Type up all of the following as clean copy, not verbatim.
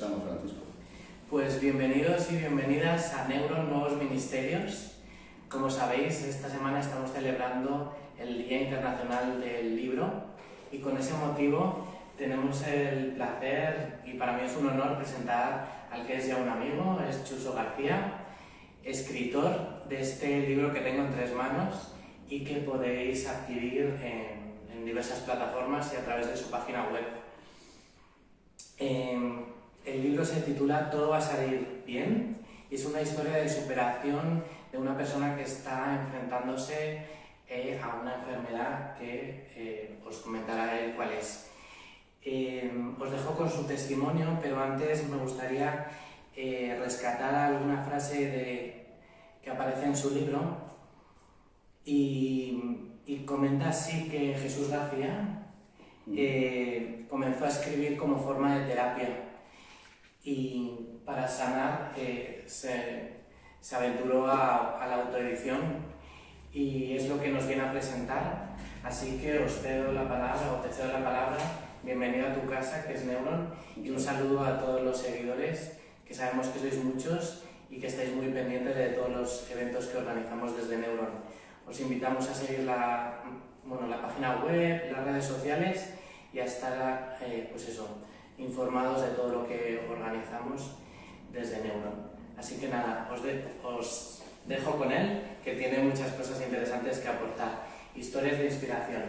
escuchamos, Francisco. Pues bienvenidos y bienvenidas a Neuron Nuevos Ministerios. Como sabéis, esta semana estamos celebrando el Día Internacional del Libro y con ese motivo tenemos el placer, y para mí es un honor, presentar al que es ya un amigo, es Chuso García, escritor de este libro que tengo en 3 manos y que podéis adquirir en diversas plataformas y a través de su página web. El libro se titula Todo va a salir bien y es una historia de superación de una persona que está enfrentándose a una enfermedad que os comentará él cuál es. Os dejo con su testimonio, pero antes me gustaría rescatar alguna frase que aparece en su libro y comenta así que Jesús García comenzó a escribir como forma de terapia y para sanar se aventuró a la autoedición y es lo que nos viene a presentar, así que os cedo la palabra, o te cedo la palabra. Bienvenido a tu casa, que es Neuron, y un saludo a todos los seguidores, que sabemos que sois muchos y que estáis muy pendientes de todos los eventos que organizamos desde Neuron. Os invitamos a seguir la página web, las redes sociales y a estar informados de todo lo que organizamos desde Neuron. Así que nada, os dejo con él, que tiene muchas cosas interesantes que aportar. Historias de inspiración.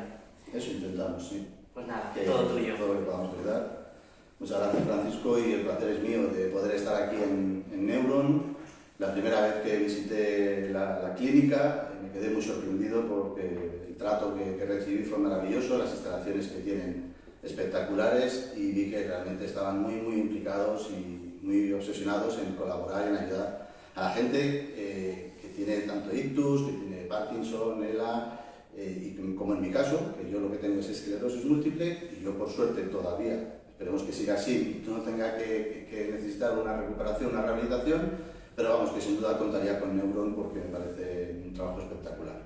Eso intentamos, sí. Pues nada, todo tuyo. Todo lo que podamos ayudar. Muchas gracias, Francisco, y el placer es mío de poder estar aquí en Neuron. La primera vez que visité la clínica me quedé muy sorprendido porque el trato que recibí fue maravilloso, las instalaciones que tienen espectaculares, y vi que realmente estaban muy implicados y muy obsesionados en colaborar y en ayudar a la gente que tiene tanto ictus, que tiene Parkinson, ELA, y como en mi caso, que yo lo que tengo es esclerosis múltiple, y yo por suerte todavía, esperemos que siga así, y no tenga que necesitar una recuperación, una rehabilitación, pero vamos, que sin duda contaría con Neuron porque me parece un trabajo espectacular.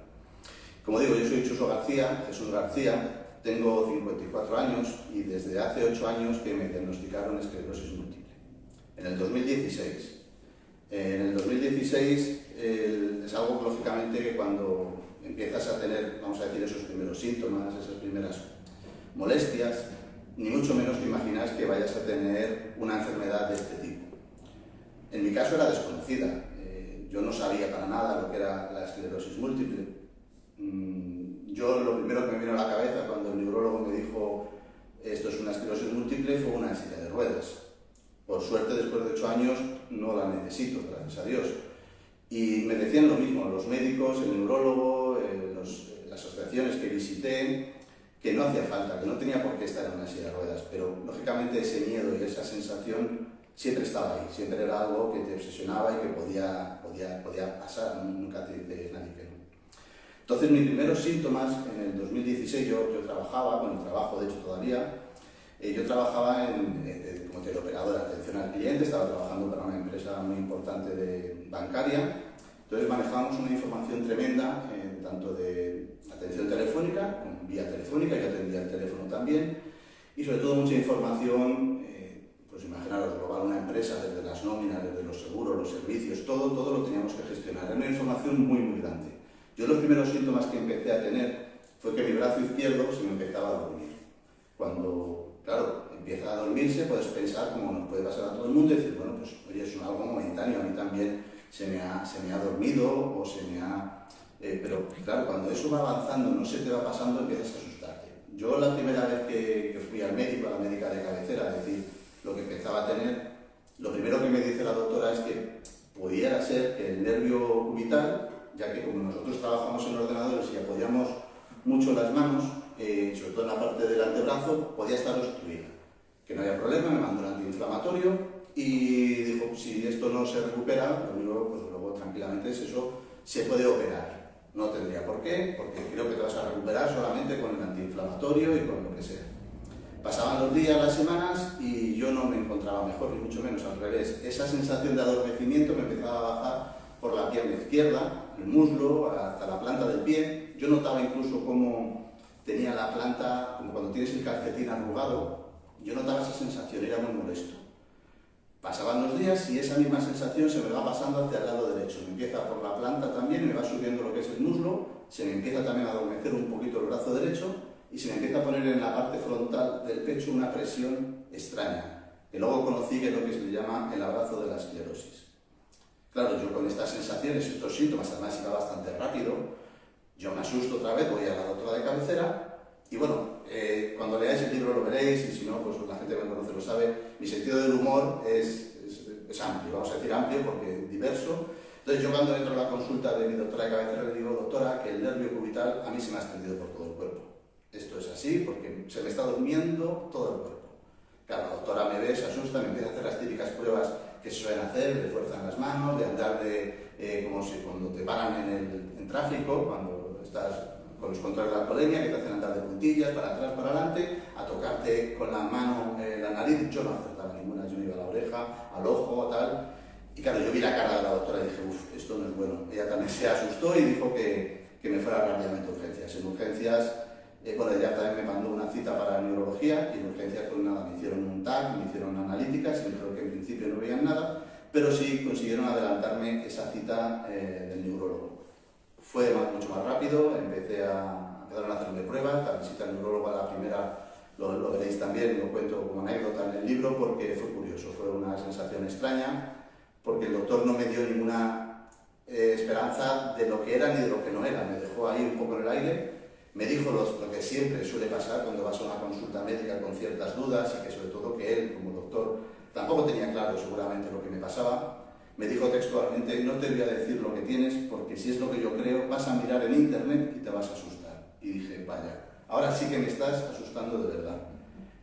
Como digo, yo soy Chuso García, Jesús García, tengo 54 años y desde hace 8 años que me diagnosticaron esclerosis múltiple. En el 2016. En el 2016 es algo, lógicamente, que cuando empiezas a tener, vamos a decir, esos primeros síntomas, esas primeras molestias, ni mucho menos te imaginas que vayas a tener una enfermedad de este tipo. En mi caso era desconocida. Yo no sabía para nada lo que era la esclerosis múltiple. Yo lo primero que me vino a la cabeza cuando el neurólogo me dijo esto es una esclerosis múltiple fue una silla de ruedas. Por suerte, después de 8 años no la necesito, gracias a Dios. Y me decían lo mismo los médicos, el neurólogo, las asociaciones que visité, que no hacía falta, que no tenía por qué estar en una silla de ruedas, pero lógicamente ese miedo y esa sensación siempre estaba ahí, siempre era algo que te obsesionaba y que podía pasar, nunca te dice nadie que no. Entonces, mis primeros síntomas, en el 2016 yo trabajaba, con el trabajo de hecho todavía, yo trabajaba como teleoperador de atención al cliente, estaba trabajando para una empresa muy importante bancaria, entonces manejábamos una información tremenda, tanto de atención telefónica, vía telefónica, yo atendía el teléfono también, y sobre todo mucha información, pues imaginaros, global, una empresa, desde las nóminas, desde los seguros, los servicios, todo lo teníamos que gestionar, era una información muy grande. Yo los primeros síntomas que empecé a tener fue que mi brazo izquierdo se me empezaba a dormir. Cuando, claro, empieza a dormirse, puedes pensar, como nos puede pasar a todo el mundo, y decir, bueno, pues oye, es algo momentáneo, a mí también se me ha dormido o se me ha... pero claro, cuando eso va avanzando, no se te va pasando, empiezas a asustarte. Yo la primera vez que fui al médico, a la médica de cabecera, a decir lo que empezaba a tener, lo primero que me dice la doctora es que pudiera ser que el nervio cubital, ya que como nosotros trabajamos en ordenadores y apoyamos mucho las manos, sobre todo en la parte del antebrazo, podía estar obstruida. Que no había problema, me mandó un antiinflamatorio y dijo, si esto no se recupera, lo único, pues luego tranquilamente es eso, se puede operar. No tendría por qué, porque creo que te vas a recuperar solamente con el antiinflamatorio y con lo que sea. Pasaban los días, las semanas y yo no me encontraba mejor, ni mucho menos, al revés. Esa sensación de adormecimiento me empezaba a bajar por la pierna izquierda, el muslo, hasta la planta del pie. Yo notaba incluso cómo tenía la planta, como cuando tienes el calcetín arrugado, yo notaba esa sensación, era muy molesto. Pasaban los días y esa misma sensación se me va pasando hacia el lado derecho. Me empieza por la planta también, me va subiendo lo que es el muslo, se me empieza también a adormecer un poquito el brazo derecho y se me empieza a poner en la parte frontal del pecho una presión extraña, que luego conocí que es lo que se le llama el abrazo de la esclerosis. Claro, yo con estas sensaciones, estos síntomas, además iba bastante rápido, yo me asusto otra vez, voy a la doctora de cabecera y bueno, cuando leáis el libro lo veréis y si no, pues la gente que me conoce lo sabe, mi sentido del humor es amplio, vamos a decir amplio porque diverso. Entonces yo cuando entro a la consulta de mi doctora de cabecera le digo, doctora, que el nervio cubital a mí se me ha extendido por todo el cuerpo. Esto es así porque se me está durmiendo todo el cuerpo. Claro, la doctora me ve, se asusta, me empieza a hacer las típicas pruebas que se suelen hacer, de fuerza en las manos, de andar como si cuando te paran en tráfico, cuando estás con los controles de la alcoholemia, que te hacen andar de puntillas, para atrás, para adelante, a tocarte con la mano la nariz. Yo no acertaba ninguna, yo me iba a la oreja, al ojo, tal. Y claro, yo vi la cara de la doctora y dije, uff, esto no es bueno. Ella también se asustó y dijo que me fuera rápidamente a urgencias. En urgencias, bueno, ella también me mandó una cita para neurología y en urgencias pues nada, me hicieron un TAC, me hicieron analíticas y me dijeron que en principio no veían nada, pero sí consiguieron adelantarme esa cita del neurólogo. Fue mucho más rápido, empezaron a hacerme pruebas, la visita al neurólogo a la primera lo veréis también, lo cuento como anécdota en el libro porque fue curioso, fue una sensación extraña, porque el doctor no me dio ninguna esperanza de lo que era ni de lo que no era, me dejó ahí un poco en el aire, me dijo lo que siempre suele pasar cuando vas a una consulta médica con ciertas dudas y que sobre todo que él como doctor tampoco tenía claro seguramente lo que me pasaba. Me dijo textualmente, no te voy a decir lo que tienes porque si es lo que yo creo vas a mirar en internet y te vas a asustar. Y dije, vaya, ahora sí que me estás asustando de verdad.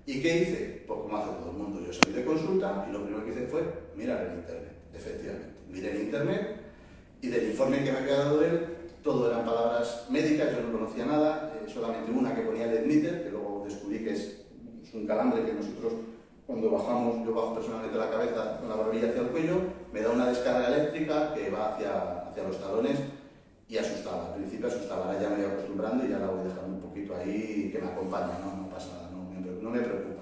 ¿Y qué hice? Pues como hace todo el mundo, yo salí de consulta y lo primero que hice fue mirar en internet, efectivamente. Miré en internet y del informe que me había dado él, todo eran palabras médicas, yo no conocía nada, solamente una que ponía el admitter, que luego descubrí que es un calambre que nosotros cuando bajamos, yo bajo personalmente la cabeza con la barbilla hacia el cuello, me da una descarga eléctrica que va hacia los talones y asustaba. Al principio asustaba, ahora ya me voy acostumbrando y ya la voy dejando un poquito ahí que me acompaña, no pasa nada, no me preocupa.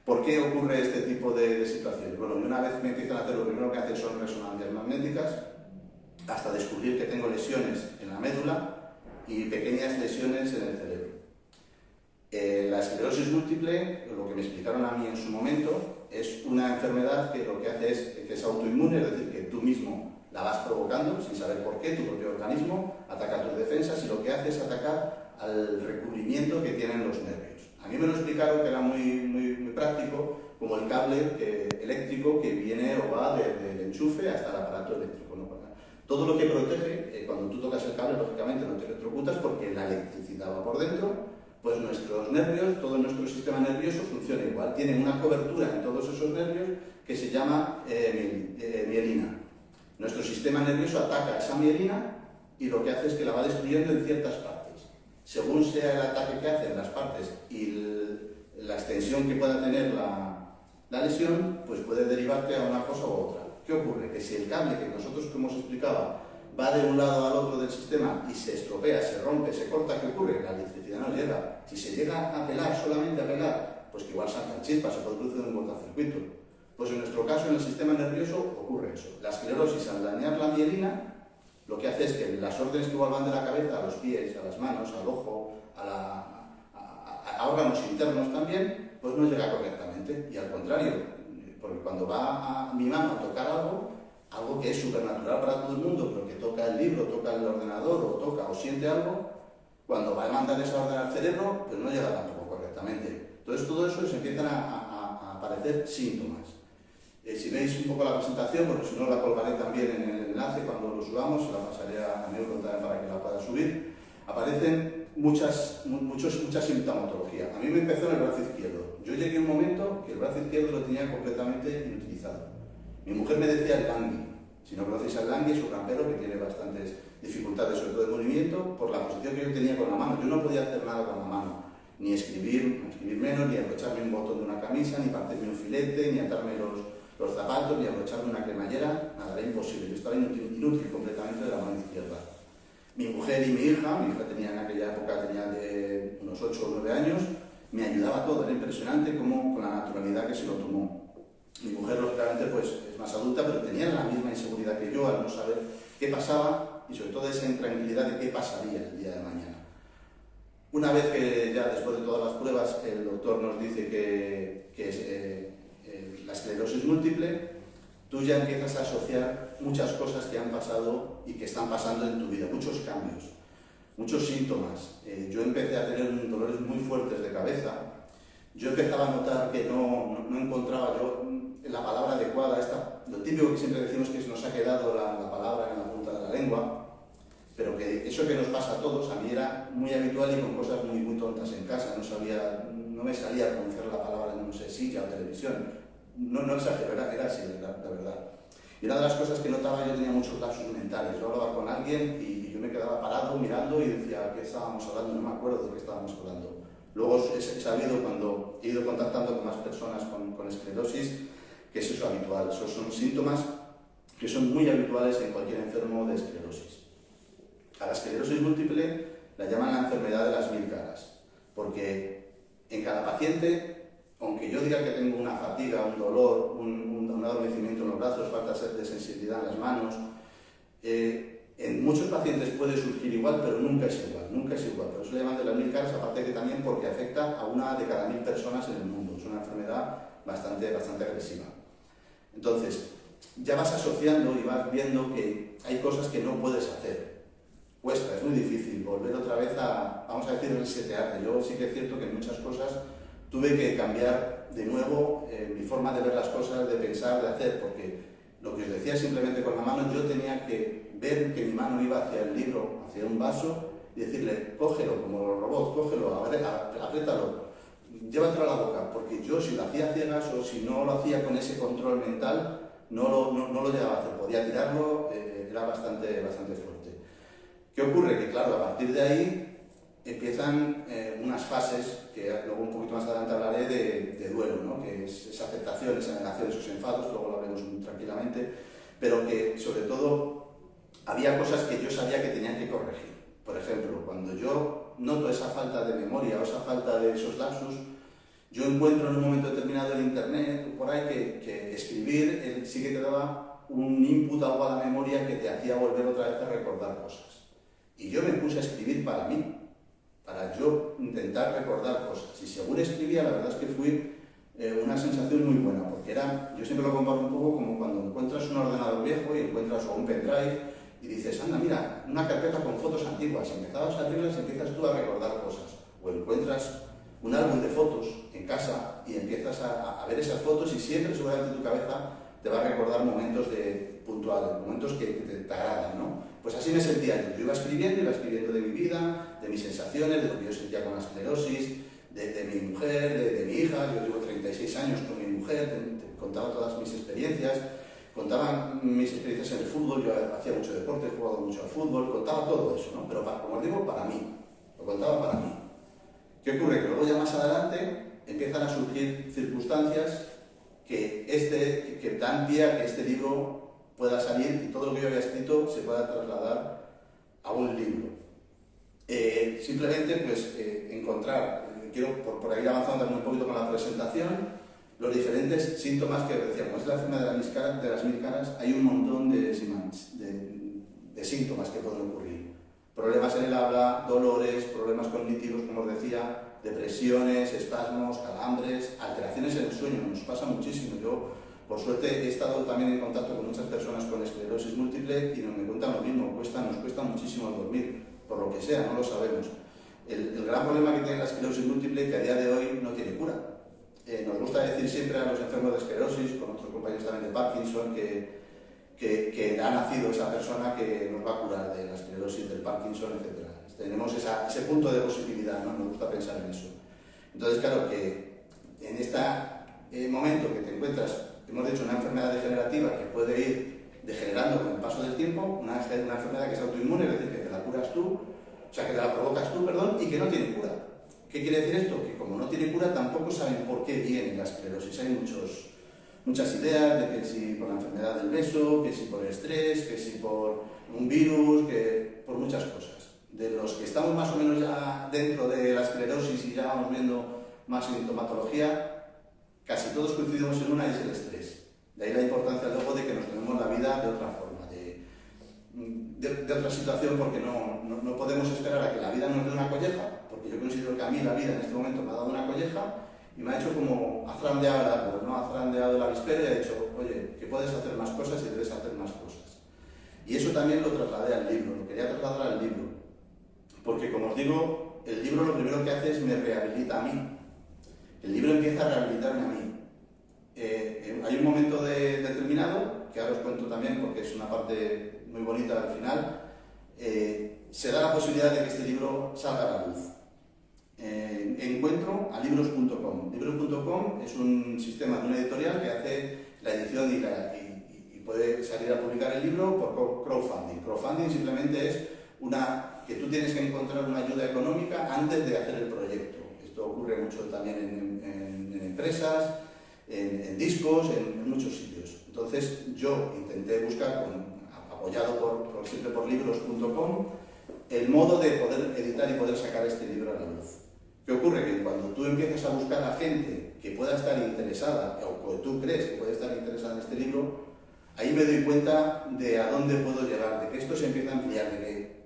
¿Por qué ocurre este tipo de situaciones? Bueno, una vez me empiezan a hacer, lo primero que hacen son resonancias magnéticas, hasta descubrir que tengo lesiones en la médula y pequeñas lesiones en el cerebro. La esclerosis múltiple, lo que me explicaron a mí en su momento, es una enfermedad que lo que hace es que es autoinmune, es decir, que tú mismo la vas provocando sin saber por qué, tu propio organismo ataca tus defensas y lo que hace es atacar al recubrimiento que tienen los nervios. A mí me lo explicaron que era muy práctico, como el cable eléctrico que viene o va del enchufe hasta el aparato eléctrico, ¿no? Todo lo que protege, cuando tú tocas el cable, lógicamente no te electrocutas porque la electricidad va por dentro. Pues nuestros nervios, todo nuestro sistema nervioso funciona igual. Tiene una cobertura en todos esos nervios que se llama mielina. Nuestro sistema nervioso ataca esa mielina y lo que hace es que la va destruyendo en ciertas partes. Según sea el ataque que hace en las partes y la extensión que pueda tener la lesión, pues puede derivarte a una cosa u otra. ¿Qué ocurre? Que si el cable que nosotros, como os explicaba, va de un lado al otro del sistema y se estropea, se rompe, se corta, ¿qué ocurre? La electricidad no llega. Si se llega a pelar, solamente a pelar, pues que igual saltan chispas, se puede producir un cortocircuito. Pues en nuestro caso, en el sistema nervioso, ocurre eso. La esclerosis, al dañar la mielina, lo que hace es que las órdenes que van de la cabeza a los pies, a las manos, al ojo, a órganos internos también, pues no llega correctamente. Y al contrario, porque cuando va a mi mano a tocar algo que es supernatural para todo el mundo, pero que toca el libro, toca el ordenador, o toca o siente algo, cuando va a mandar esa orden al cerebro, pues no llega tampoco correctamente. Entonces todo eso se empiezan a aparecer síntomas. Si veis un poco la presentación, porque si no la colgaré también en el enlace cuando lo subamos, la pasaré a Neuro también para que la pueda subir, aparecen mucha sintomatología. A mí me empezó en el brazo izquierdo. Yo llegué a un momento que el brazo izquierdo lo tenía completamente inutilizado. Mi mujer me decía el langui. Si no conocéis al langui, es un rampero que tiene bastantes dificultades, sobre todo de movimiento, por la posición que yo tenía con la mano. Yo no podía hacer nada con la mano, ni escribir menos, ni abrocharme un botón de una camisa, ni partirme un filete, ni atarme los zapatos, ni abrocharme una cremallera, nada, era imposible. Yo estaba inútil completamente de la mano izquierda. Mi mujer y mi hija tenía en aquella época de unos 8 o 9 años, me ayudaba todo, era impresionante cómo con la naturalidad que se lo tomó. Mi mujer, lógicamente, pues es más adulta, pero tenía la misma inseguridad que yo al no saber qué pasaba y sobre todo esa intranquilidad de qué pasaría el día de mañana. Una vez que ya después de todas las pruebas el doctor nos dice que es la esclerosis múltiple, tú ya empiezas a asociar muchas cosas que han pasado y que están pasando en tu vida, muchos cambios, muchos síntomas. Yo empecé a tener dolores muy fuertes de cabeza. Yo empezaba a notar que no encontraba yo la palabra adecuada, lo típico que siempre decimos que nos ha quedado la palabra en la punta de la lengua, pero que eso que nos pasa a todos, a mí era muy habitual y con cosas muy tontas en casa, no me salía a pronunciar la palabra, no sé, silla o televisión, no exagero, era así, la verdad. Y una de las cosas que notaba, yo tenía muchos lapsus mentales, yo hablaba con alguien y yo me quedaba parado mirando y decía, ¿qué estábamos hablando? No me acuerdo de qué estábamos hablando. Luego he sabido, cuando he ido contactando con más personas con esclerosis, que es eso habitual. Esos son síntomas que son muy habituales en cualquier enfermo de esclerosis. A la esclerosis múltiple la llaman la enfermedad de las 1000 caras, porque en cada paciente, aunque yo diga que tengo una fatiga, un dolor, un adormecimiento en los brazos, falta de sensibilidad en las manos, en muchos pacientes puede surgir igual, pero nunca es igual. Por eso le llaman de las 1000 caras, aparte que también porque afecta a una de cada 1000 personas en el mundo. Es una enfermedad bastante agresiva. Entonces, ya vas asociando y vas viendo que hay cosas que no puedes hacer. Cuesta, es muy difícil volver otra vez vamos a decir, resetearte. Yo sí que es cierto que en muchas cosas tuve que cambiar de nuevo mi forma de ver las cosas, de pensar, de hacer, porque lo que os decía simplemente con la mano, yo tenía que ver que mi mano iba hacia el libro, hacia un vaso, y decirle, cógelo, como los robots, cógelo, apriétalo, llévatelo a la boca, porque yo si lo hacía a ciegas o si no lo hacía con ese control mental, no lo llegaba a hacer, podía tirarlo, era bastante fuerte. ¿Qué ocurre? Que claro, a partir de ahí empiezan unas fases, que luego un poquito más adelante hablaré de duelo, ¿no? Que es esa aceptación, esa negación, esos enfados, luego lo haremos muy tranquilamente, pero que sobre todo había cosas que yo sabía que tenían que corregir. Por ejemplo, cuando yo noto esa falta de memoria o esa falta de esos lapsus, yo encuentro en un momento determinado en internet, por ahí, que escribir sí que te daba un input a la memoria que te hacía volver otra vez a recordar cosas. Y yo me puse a escribir para mí, para yo intentar recordar cosas. Y según escribía, la verdad es que fui una sensación muy buena, porque yo siempre lo comparo un poco como cuando encuentras un ordenador viejo y encuentras un pendrive y dices, anda, mira, una carpeta con fotos antiguas, empezabas a abrirlas y empiezas tú a recordar cosas. O encuentras un álbum de fotos en casa y empiezas a ver esas fotos y siempre seguramente tu cabeza te va a recordar momentos puntuales, momentos que te agradan, ¿no? Pues así me sentía yo. Yo iba escribiendo de mi vida, de mis sensaciones, de lo que yo sentía con la esclerosis, de mi mujer, de mi hija. Yo llevo 36 años con mi mujer, te contaba todas mis experiencias, contaba mis experiencias en el fútbol, yo hacía mucho deporte, he jugado mucho al fútbol, contaba todo eso, ¿no? Pero como os digo, para mí, lo contaba para mí. ¿Qué ocurre? Que luego ya más adelante empiezan a surgir circunstancias que dan pie a que este libro pueda salir y todo lo que yo había escrito se pueda trasladar a un libro. Simplemente pues encontrar, quiero por ahí avanzando también un poquito con la presentación, los diferentes síntomas que decíamos. Es la enfermedad de las 1000 caras, hay un montón de síntomas que pueden ocurrir. Problemas en el habla, dolores, problemas cognitivos, como os decía, depresiones, espasmos, calambres, alteraciones en el sueño, nos pasa muchísimo. Yo, por suerte, he estado también en contacto con muchas personas con esclerosis múltiple y me cuentan lo mismo, nos cuesta muchísimo dormir, por lo que sea, no lo sabemos. El gran problema que tiene la esclerosis múltiple, que a día de hoy no tiene cura. Nos gusta decir siempre a los enfermos de esclerosis, con otros compañeros también de Parkinson, que ha nacido esa persona que nos va a curar de la esclerosis, del Parkinson, etc. Tenemos ese punto de positividad, ¿no? Nos gusta pensar en eso. Entonces, claro que en este momento que te encuentras, hemos dicho, una enfermedad degenerativa que puede ir degenerando con el paso del tiempo, una enfermedad que es autoinmune, es decir, que te la curas tú, o sea, que te la provocas tú, perdón, y que no tiene cura. ¿Qué quiere decir esto? Que como no tiene cura, tampoco saben por qué viene la esclerosis. Hay muchas ideas de que si por la enfermedad del beso, que si por el estrés, que si por un virus, que por muchas cosas. De los que estamos más o menos ya dentro de la esclerosis y ya vamos viendo más sintomatología, casi todos coincidimos en una, y es el estrés. De ahí la importancia luego de que nos tomemos la vida de otra forma, de otra situación, porque no podemos esperar a que la vida nos dé una colleja, porque yo considero que a mí la vida en este momento me ha dado una colleja y me ha hecho como ha zarandeado el árbol, ¿no? Ha zarandeado el avispero y ha dicho, oye, que puedes hacer más cosas y debes hacer más cosas. Y eso también lo trasladé al libro, lo quería trasladar al libro, porque como os digo, el libro lo primero que hace es me rehabilita a mí. El libro empieza a rehabilitarme a mí. Hay un momento determinado, que ahora os cuento también porque es una parte muy bonita al final, se da la posibilidad de que este libro salga a la luz. Encuentro a libros.com. Libros.com es un sistema de una editorial que hace la edición y puede salir a publicar el libro por crowdfunding. Crowdfunding simplemente es que tú tienes que encontrar una ayuda económica antes de hacer el proyecto. Esto ocurre mucho también en empresas, en discos, en muchos sitios. Entonces yo intenté buscar, apoyado siempre por libros.com, el modo de poder editar y poder sacar este libro a la luz. ¿Qué ocurre? Que cuando tú empiezas a buscar a gente que pueda estar interesada, o que tú crees que puede estar interesada en este libro, ahí me doy cuenta de a dónde puedo llegar, de que esto se empieza a ampliar, de que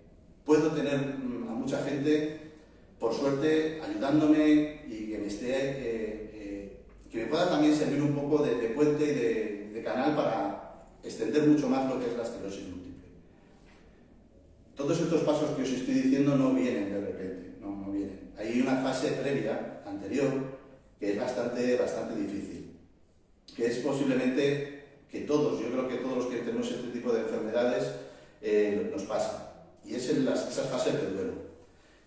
puedo tener a mucha gente, por suerte, ayudándome y que me esté, que me pueda también servir un poco de puente y de canal para extender mucho más lo que es la esclerosis múltiple. Todos estos pasos que os estoy diciendo no vienen de repente, no vienen. Hay una fase previa, anterior, que es bastante difícil, que es posiblemente que todos, yo creo que todos los que tenemos este tipo de enfermedades nos pasa, y es en esas fases de duelo.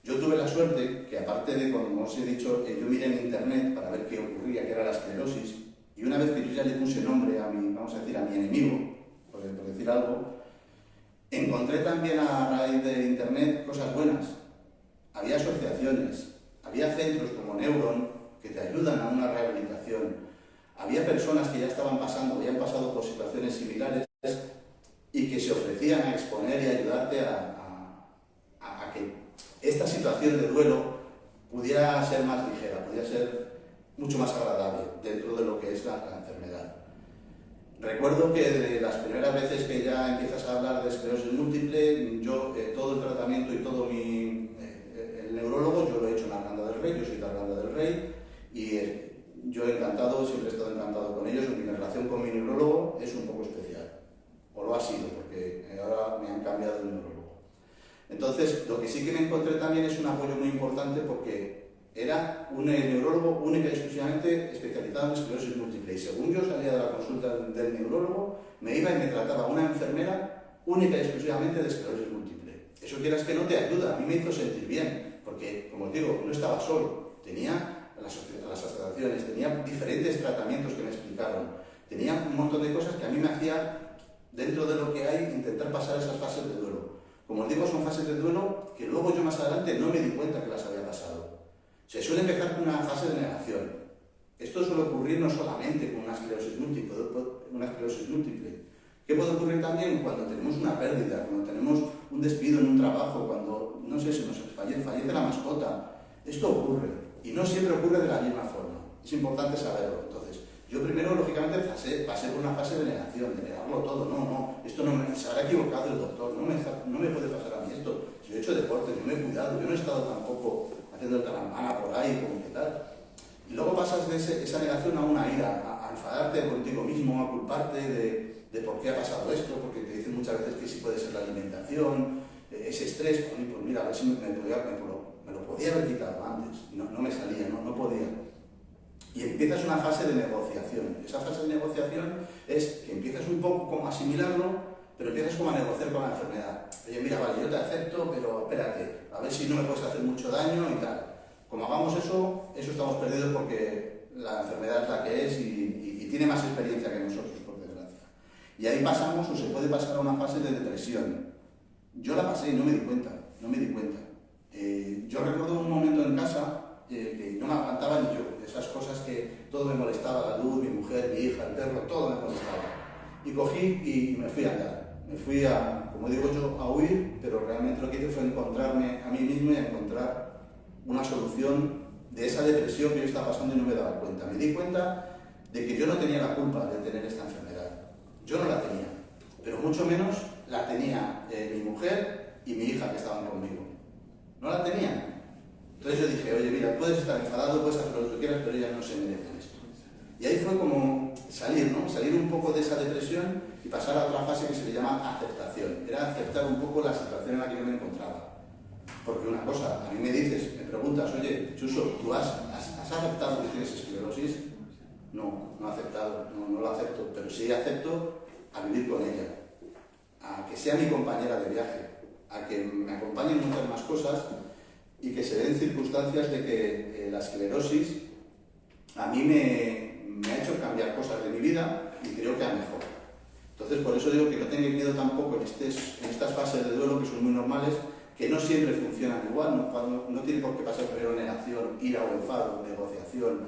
Yo tuve la suerte que, aparte de, como os he dicho, yo miré en internet para ver qué ocurría, qué era la esclerosis, y una vez que yo ya le puse nombre a mi, vamos a decir, a mi enemigo, por decir algo, encontré también a raíz de internet cosas buenas. Había asociaciones, había centros como Neuron que te ayudan a una rehabilitación. Había personas que ya estaban pasando, habían pasado por situaciones similares y que se ofrecían a exponer y a ayudarte a que esta situación de duelo pudiera ser más ligera, pudiera ser mucho más agradable dentro de lo que es la enfermedad. Recuerdo que de las primeras veces que ya empiezas a hablar de esclerosis múltiple, yo todo el tratamiento y todo el neurólogo yo lo he hecho en Arganda del Rey, yo soy de Arganda del Rey y yo encantado, siempre he estado encantado con ellos. Mi relación con mi neurólogo es un poco especial, o lo ha sido, porque ahora me han cambiado el neurólogo. Entonces, lo que sí que me encontré también es un apoyo muy importante, porque era un neurólogo única y exclusivamente especializado en esclerosis múltiple, y según yo salía de la consulta del neurólogo, me iba y me trataba una enfermera única y exclusivamente de esclerosis múltiple. Eso, quieras que no, te ayuda. A mí me hizo sentir bien, porque, como os digo, no estaba solo, tenía las asociaciones, tenía diferentes tratamientos que me explicaron, tenía un montón de cosas que a mí me hacía, dentro de lo que hay, intentar pasar esas fases de duelo. Como os digo, son fases de duelo que luego yo más adelante no me di cuenta que las había pasado. Se suele empezar con una fase de negación. Esto suele ocurrir no solamente con una esclerosis múltiple. ¿Qué puede ocurrir también cuando tenemos una pérdida, cuando tenemos un despido en un trabajo, cuando, no sé, se nos fallece la mascota? Esto ocurre, y no siempre ocurre de la misma forma. Es importante saberlo. Entonces, yo primero, lógicamente, pasé por una fase de negación, de negarlo todo. No, esto se habrá equivocado el doctor, no me puede pasar a mí esto. Si yo he hecho deporte, yo me he cuidado, yo no he estado tampoco haciendo el talamana por ahí, como que tal. Y luego pasas de esa negación a una ira, a enfadarte contigo mismo, a culparte de por qué ha pasado esto, porque te dicen muchas veces que sí puede ser la alimentación, ese estrés. Pues mira, a ver si me lo podía haber quitado antes, y no me salía, no podía. Y empiezas una fase de negociación. Esa fase de negociación es que empiezas un poco como a asimilarlo, pero empiezas como a negociar con la enfermedad. Oye, mira, vale, yo te acepto, pero espérate, a ver si no me puedes hacer mucho daño y tal. Como hagamos eso estamos perdidos, porque la enfermedad es la que es y tiene más experiencia que nosotros, por desgracia. Y ahí pasamos, o se puede pasar a una fase de depresión. Yo la pasé y no me di cuenta. Yo recuerdo un momento en casa que no me aguantaba ni yo, esas cosas que todo me molestaba, la luz, mi mujer, mi hija, el perro, todo me molestaba. Y cogí y me fui a andar. Me fui como digo yo, a huir, pero realmente lo que hice fue encontrarme a mí mismo y a encontrar una solución de esa depresión que yo estaba pasando y no me daba cuenta. Me di cuenta de que yo no tenía la culpa de tener esta enfermedad. Yo no la tenía, pero mucho menos la tenía mi mujer y mi hija que estaban conmigo. No la tenían. Entonces yo dije, oye, mira, puedes estar enfadado, puedes hacer lo que quieras, pero ellas no se merecen esto. Y ahí fue como salir, ¿no? Salir un poco de esa depresión y pasar a otra fase que se le llama aceptación. Era aceptar un poco la situación en la que yo me encontraba. Porque una cosa, a mí me dices, me preguntas, oye, Chuso, ¿tú has aceptado que tienes esclerosis? No, no he aceptado, no lo acepto, pero sí acepto a vivir con ella, a que sea mi compañera de viaje, a que me acompañe en muchas más cosas y que se den circunstancias de que la esclerosis a mí me ha hecho cambiar cosas de mi vida y creo que a mejor. Entonces, por eso digo que no tengáis miedo tampoco en estas fases de duelo que son muy normales, que no siempre funcionan igual, no tiene por qué pasar primero negación, ira o enfado, negociación,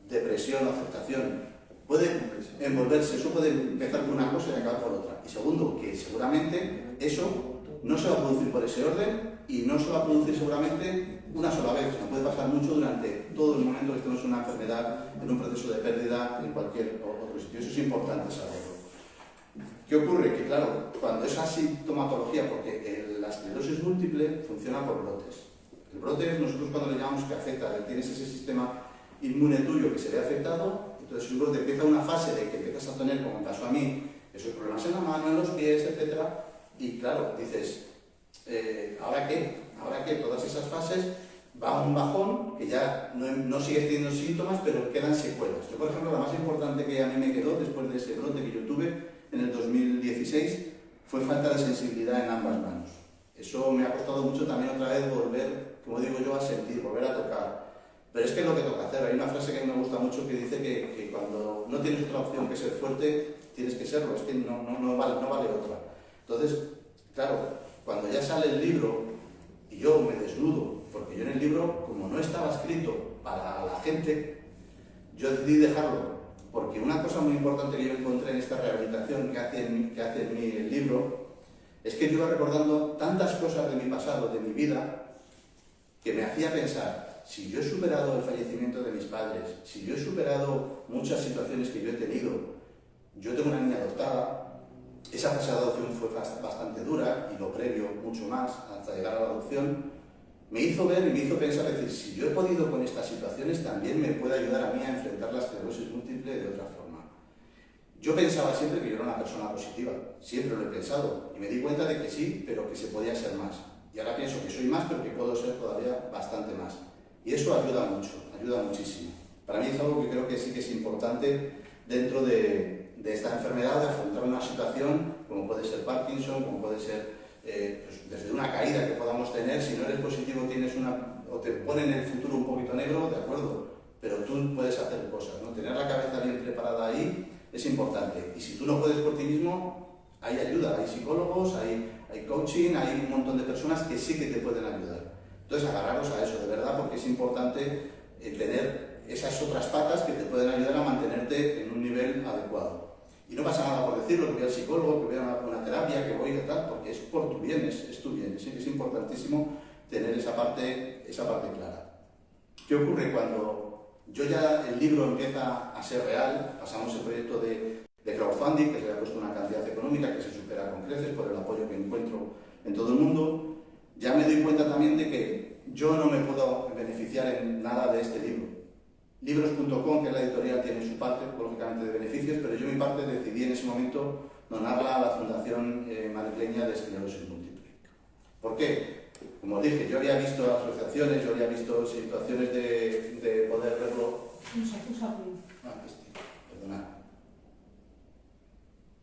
depresión o aceptación. Puede envolverse, eso puede empezar por una cosa y acabar por otra. Y segundo, que seguramente eso no se va a producir por ese orden y no se va a producir seguramente una sola vez. No puede pasar mucho durante todo el momento que estemos en una enfermedad, en un proceso de pérdida, en cualquier otro sitio. Eso es importante saberlo. ¿Qué ocurre? Que claro, cuando esa sintomatología, porque la esclerosis múltiple funciona por brotes. El brote, nosotros cuando le llamamos que afecta, tienes ese sistema inmune tuyo que se ve afectado, entonces un brote empieza una fase de que empiezas a tener, como me pasó a mí, esos problemas en la mano, en los pies, etc. Y claro, dices, ¿ahora qué? Ahora que todas esas fases va a un bajón, que ya no sigues teniendo síntomas, pero quedan secuelas. Yo, por ejemplo, la más importante que a mí me quedó después de ese brote que yo tuve en el 2016 fue falta de sensibilidad en ambas manos. Eso me ha costado mucho también otra vez volver, como digo yo, a sentir, volver a tocar. Pero es que es lo que toca hacer. Hay una frase que me gusta mucho que dice que cuando no tienes otra opción que ser fuerte, tienes que serlo. Es que no vale otra. Entonces, claro, cuando ya sale el libro y yo me desnudo, porque yo en el libro, como no estaba escrito para la gente, yo decidí dejarlo. Porque una cosa muy importante que yo encontré en esta rehabilitación que hace en mí el libro es que yo iba recordando tantas cosas de mi pasado, de mi vida, que me hacía pensar, si yo he superado el fallecimiento de mis padres, si yo he superado muchas situaciones que yo he tenido, yo tengo una niña adoptada, esa fase de adopción fue bastante dura y lo previo mucho más hasta llegar a la adopción, me hizo ver y me hizo pensar, es decir, si yo he podido con estas situaciones, también me puede ayudar a mí a enfrentar la esclerosis múltiple de otra forma. Yo pensaba siempre que yo era una persona positiva, siempre lo he pensado, y me di cuenta de que sí, pero que se podía ser más. Y ahora pienso que soy más, pero que puedo ser todavía bastante más. Y eso ayuda mucho, ayuda muchísimo. Para mí es algo que creo que sí que es importante dentro de esta enfermedad, de afrontar una situación como puede ser Parkinson, como puede ser pues desde una caída que podamos tener. Si no eres positivo o te ponen el futuro un poquito negro, de acuerdo, pero tú puedes hacer cosas, ¿no? Tener la cabeza bien preparada ahí es importante. Y si tú no puedes por ti mismo, hay ayuda, hay psicólogos, hay coaching, hay un montón de personas que sí que te pueden ayudar. Entonces agarraros a eso, de verdad, porque es importante tener esas otras patas que te pueden ayudar a mantenerte en un nivel adecuado. Y no pasa nada por decirlo, que voy al psicólogo, que voy a una terapia, que voy a tal, porque es por tu bien, es tu bien. Sí que es importantísimo tener esa parte clara. ¿Qué ocurre cuando el libro empieza a ser real? Pasamos el proyecto de crowdfunding, que se le ha puesto una cantidad económica que se supera con creces por el apoyo que encuentro en todo el mundo. Ya me doy cuenta también de que yo no me puedo beneficiar en nada de este libro. Libros.com, que es la editorial, tiene su parte, lógicamente, de beneficios, pero yo mi parte decidí en ese momento donarla a la Fundación Madrileña de Esclerosis Múltiple. ¿Por qué? Como os dije, yo había visto asociaciones, yo había visto situaciones de poder verlo... Perdonad.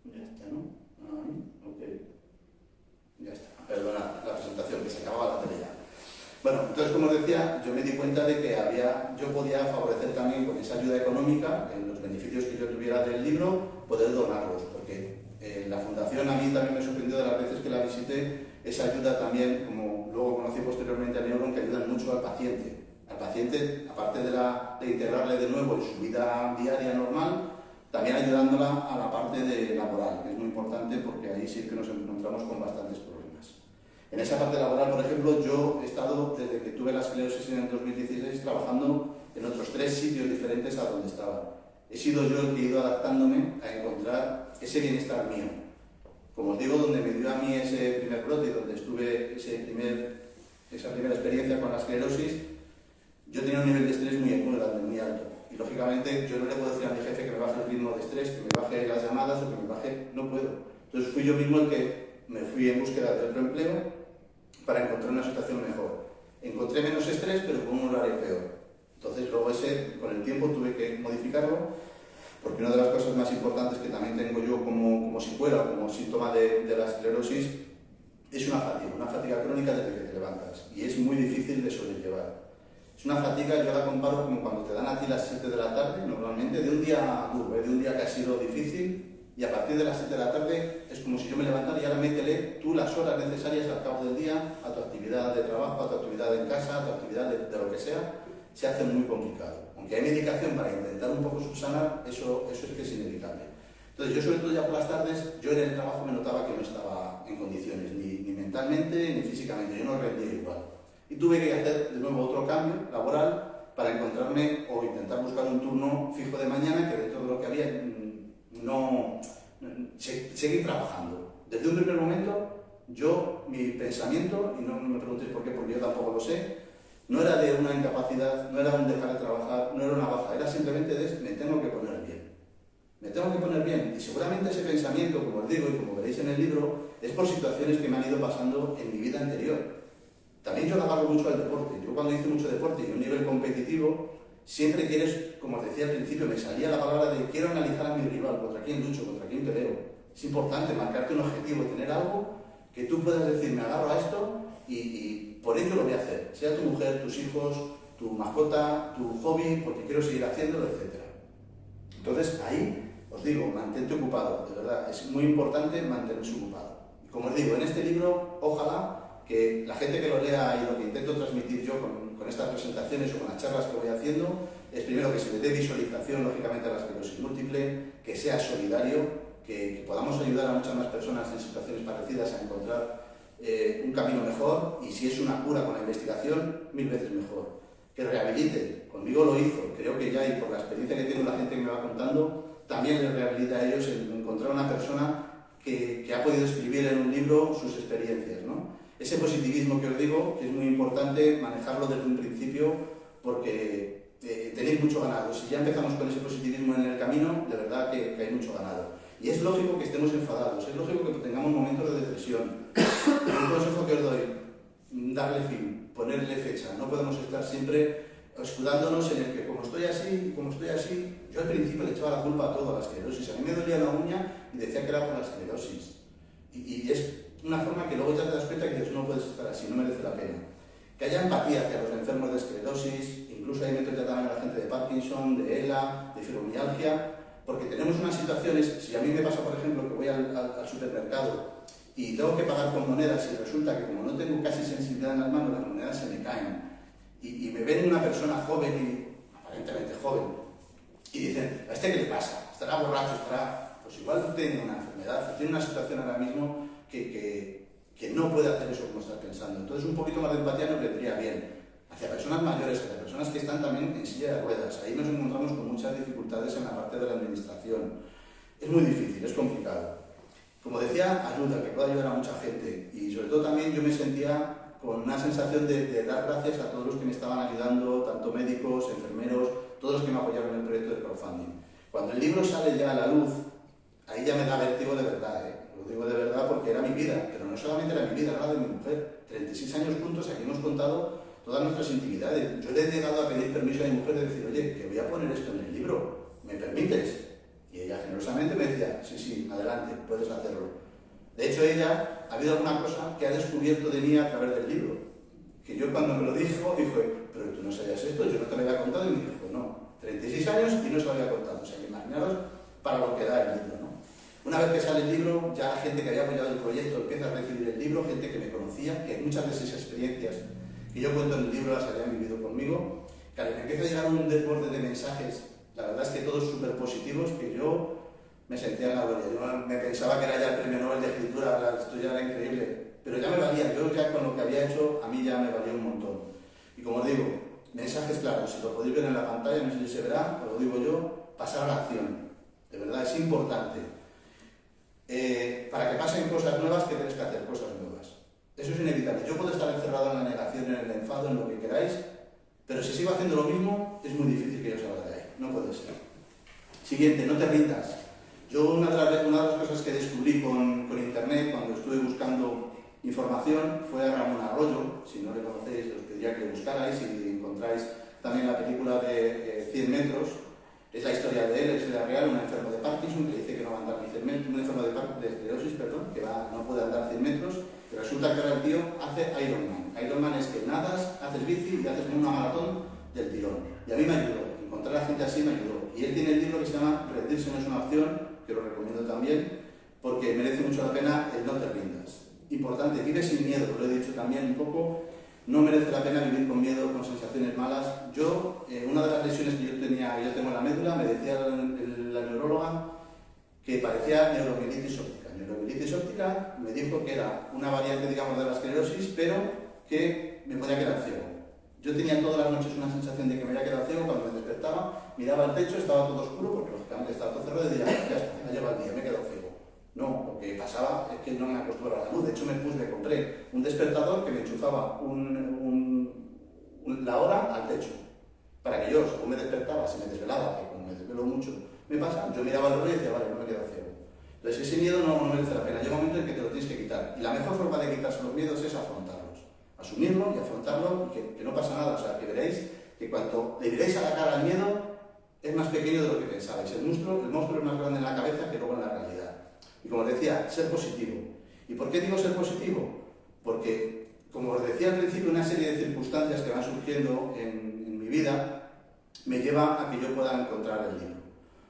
Ya está, ¿no? Ok. Ya está. Perdonad la presentación, que se acababa la tele ya. Bueno, entonces, como os decía, yo me di cuenta de que yo podía favorecer también con esa ayuda económica, en los beneficios que yo tuviera del libro, poder donarlos, porque la fundación a mí también me sorprendió de las veces que la visité, esa ayuda también, como luego conocí posteriormente a Neuron, que ayudan mucho al paciente. Al paciente, aparte de integrarle de nuevo en su vida diaria normal, también ayudándola a la parte laboral, que es muy importante porque ahí sí que nos encontramos con bastantes problemas. En esa parte laboral, por ejemplo, yo he estado, desde que tuve la esclerosis en el 2016, trabajando en otros 3 sitios diferentes a donde estaba. he sido yo el que he ido adaptándome a encontrar ese bienestar mío. Como os digo, donde me dio a mí ese primer brote, donde estuve esa primera experiencia con la esclerosis, yo tenía un nivel de estrés muy grande, muy alto. Y lógicamente yo no le puedo decir a mi jefe que me baje el ritmo de estrés, que me baje las llamadas o que me baje, no puedo. Entonces fui yo mismo el que me fui en búsqueda de otro empleo para encontrar una situación mejor. Encontré menos estrés, pero con un horario peor. Entonces luego con el tiempo tuve que modificarlo, porque una de las cosas más importantes que también tengo yo como secuela o como síntoma de la esclerosis es una fatiga crónica desde que te levantas, y es muy difícil de sobrellevar. Es una fatiga, yo la comparo como cuando te dan a ti las 7 de la tarde, normalmente, de un día duro, de un día que ha sido difícil, y a partir de las 7 de la tarde es como si yo me levantara y ahora métele tú las horas necesarias al cabo del día a tu actividad de trabajo, a tu actividad en casa, a tu actividad de lo que sea, se hace muy complicado. Aunque hay medicación para intentar un poco subsanar, eso es que es inevitable. Entonces yo sobre todo ya por las tardes, yo en el trabajo me notaba que no estaba en condiciones, ni mentalmente ni físicamente, yo no rendía igual. Y tuve que hacer de nuevo otro cambio laboral para encontrarme o intentar buscar un turno fijo de mañana, que dentro de lo que había seguir trabajando. Desde un primer momento, mi pensamiento, y no me preguntéis por qué, porque yo tampoco lo sé, no era de una incapacidad, no era un dejar de trabajar, no era una baja, era simplemente de me tengo que poner bien. Me tengo que poner bien. Y seguramente ese pensamiento, como os digo y como veréis en el libro, es por situaciones que me han ido pasando en mi vida anterior. También yo agarro mucho al deporte. Yo cuando hice mucho deporte y a un nivel competitivo, siempre quieres, como os decía al principio, me salía la palabra de quiero analizar a mi rival, contra quién lucho, contra quién peleo. Es importante marcarte un objetivo, tener algo que tú puedas decir, me agarro a esto y por ello lo voy a hacer. Sea tu mujer, tus hijos, tu mascota, tu hobby, porque quiero seguir haciéndolo, etc. Entonces ahí os digo, mantente ocupado, de verdad, es muy importante mantenerse ocupado. Y como os digo, en este libro, ojalá que la gente que lo lea y lo que intento transmitir yo con estas presentaciones o con las charlas que voy haciendo, es primero que se le dé visualización, lógicamente, a la esclerosis múltiple, que sea solidario, que podamos ayudar a muchas más personas en situaciones parecidas a encontrar un camino mejor, y si es una cura con la investigación, 1000 veces mejor. Que rehabilite, conmigo lo hizo, creo que ya, y por la experiencia que tiene la gente que me va contando, también les rehabilita a ellos el encontrar una persona que ha podido escribir en un libro sus experiencias, ¿no? Ese positivismo que os digo, que es muy importante manejarlo desde un principio, porque tenéis mucho ganado. Si ya empezamos con ese positivismo en el camino, de verdad que hay mucho ganado. Y es lógico que estemos enfadados, es lógico que tengamos momentos de depresión. Un consejo que os doy, darle fin, ponerle fecha. No podemos estar siempre escudándonos en el que como estoy así, yo al principio le echaba la culpa a todo, a la esclerosis. A mí me dolía la uña y decía que era por la esclerosis. Y es una forma que luego ya te das cuenta que dices, no puedes estar así, no merece la pena. Que haya empatía hacia los enfermos de esclerosis, incluso ahí meto ya también a la gente de Parkinson, de ELA, de fibromialgia, porque tenemos unas situaciones, si a mí me pasa, por ejemplo, que voy al supermercado y tengo que pagar con monedas y resulta que como no tengo casi sensibilidad en las manos, las monedas se me caen y me ven una persona joven y aparentemente joven y dicen, ¿a este qué le pasa? ¿Estará borracho? ¿Estará...? Pues igual tiene una enfermedad, tiene una situación ahora mismo que no puede hacer eso como estás pensando. Entonces un poquito más de empatía nos vendría bien hacia personas mayores, hacia personas que están también en silla de ruedas. Ahí nos encontramos con muchas dificultades en la parte de la administración. Es muy difícil, es complicado. Como decía, ayuda, que puede ayudar a mucha gente. Y sobre todo también yo me sentía con una sensación de dar gracias a todos los que me estaban ayudando, tanto médicos, enfermeros, todos los que me apoyaron en el proyecto de crowdfunding. Cuando el libro sale ya a la luz, ahí ya me da vértigo de verdad, Lo digo de verdad porque era mi vida, pero no solamente era mi vida, era la de mi mujer. 36 años juntos, aquí hemos contado todas nuestras intimidades. Yo le he llegado a pedir permiso a mi mujer de decir, oye, que voy a poner esto en el libro, ¿me permites? Y ella generosamente me decía, sí, adelante, puedes hacerlo. De hecho, ella, ha habido alguna cosa que ha descubierto de mí a través del libro, que yo cuando me lo dijo, dije, pero tú no sabías esto, yo no te lo había contado, y me dijo, no, 36 años y no se lo había contado. O sea, que imaginaros para lo que da el libro, ¿no? Una vez que sale el libro, ya la gente que había apoyado el proyecto empieza a recibir el libro, gente que me conocía, que muchas de esas experiencias que yo cuento en el libro las habían vivido conmigo. Claro, me empieza a llegar un desborde de mensajes, la verdad es que todos súper positivos, que yo me sentía en la gloria. Yo me pensaba que era ya el premio Nobel de Escritura, esto ya era increíble, pero ya me valía, yo ya con lo que había hecho, a mí ya me valía un montón. Y como os digo, mensajes claros, si lo podéis ver en la pantalla, no sé si se verá, os lo digo yo, pasar a la acción. De verdad, es importante. Para que pasen cosas nuevas, que tenéis que hacer cosas nuevas. Eso es inevitable. Yo puedo estar encerrado en la negación, en el enfado, en lo que queráis, pero si sigo haciendo lo mismo, es muy difícil que yo salga de ahí. No puede ser. Siguiente, no te rindas. Yo una de las cosas que descubrí con internet, cuando estuve buscando información, fue a Ramón Arroyo. Si no le conocéis, os pediría que buscarais y encontráis también la película de 100 metros. Es la historia de él, es la real, un enfermo de Parkinson que dice que no va a andar ni 100 metros, un enfermo de esclerosis, perdón, que no puede andar 100 metros, pero resulta que ahora el tío hace Ironman. Ironman es que nadas, haces bici y haces una maratón del tirón. Y a mí me ayudó, encontrar a gente así me ayudó. Y él tiene el libro que se llama Rendirse no es una opción, que lo recomiendo también, porque merece mucho la pena el no te rindas. Importante, vive sin miedo, lo he dicho también un poco, no merece la pena vivir con miedo, con sensaciones malas. Yo, una de las lesiones que yo tengo en la médula, me decía la neuróloga que parecía neuromielitis óptica. Neuromielitis óptica me dijo que era una variante, digamos, de la esclerosis, pero que me podía quedar ciego. Yo tenía todas las noches una sensación de que me había quedado ciego. Cuando me despertaba, miraba el techo, estaba todo oscuro, porque lógicamente estaba todo cerrado, y decía, ya está, me ha llevado el día, me he quedado ciego. No, lo que pasaba es que no me acostumbraba a la luz. De hecho, me compré un despertador que me enchufaba la hora al techo, para que yo, según me despertaba, si me desvelaba, que como me desvelo mucho, me pasa, yo miraba el reloj y decía, vale, no me he quedado ciego. Entonces, ese miedo no merece la pena. Llega un momento en que te lo tienes que quitar. Y la mejor forma de quitarse los miedos es afrontarlos. Asumirlo y afrontarlo, que no pasa nada. O sea, que veréis que cuando le diréis a la cara al miedo, es más pequeño de lo que pensabais. El monstruo es más grande en la cabeza que luego en la realidad. Y como os decía, ser positivo. ¿Y por qué digo ser positivo? Porque, como os decía al principio, una serie de circunstancias que van surgiendo en mi vida me lleva a que yo pueda encontrar el libro.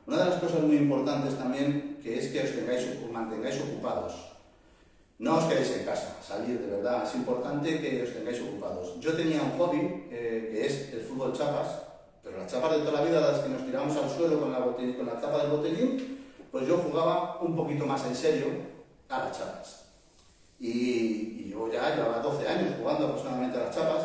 Una de las cosas muy importantes también que es que os mantengáis ocupados. No os quedéis en casa, salir de verdad. Es importante que os tengáis ocupados. Yo tenía un hobby que es el fútbol chapas, pero las chapas de toda la vida, las que nos tiramos al suelo con la tapa del botellín, pues yo jugaba un poquito más en serio a las chapas. Y yo ya llevaba 12 años jugando aproximadamente a las chapas.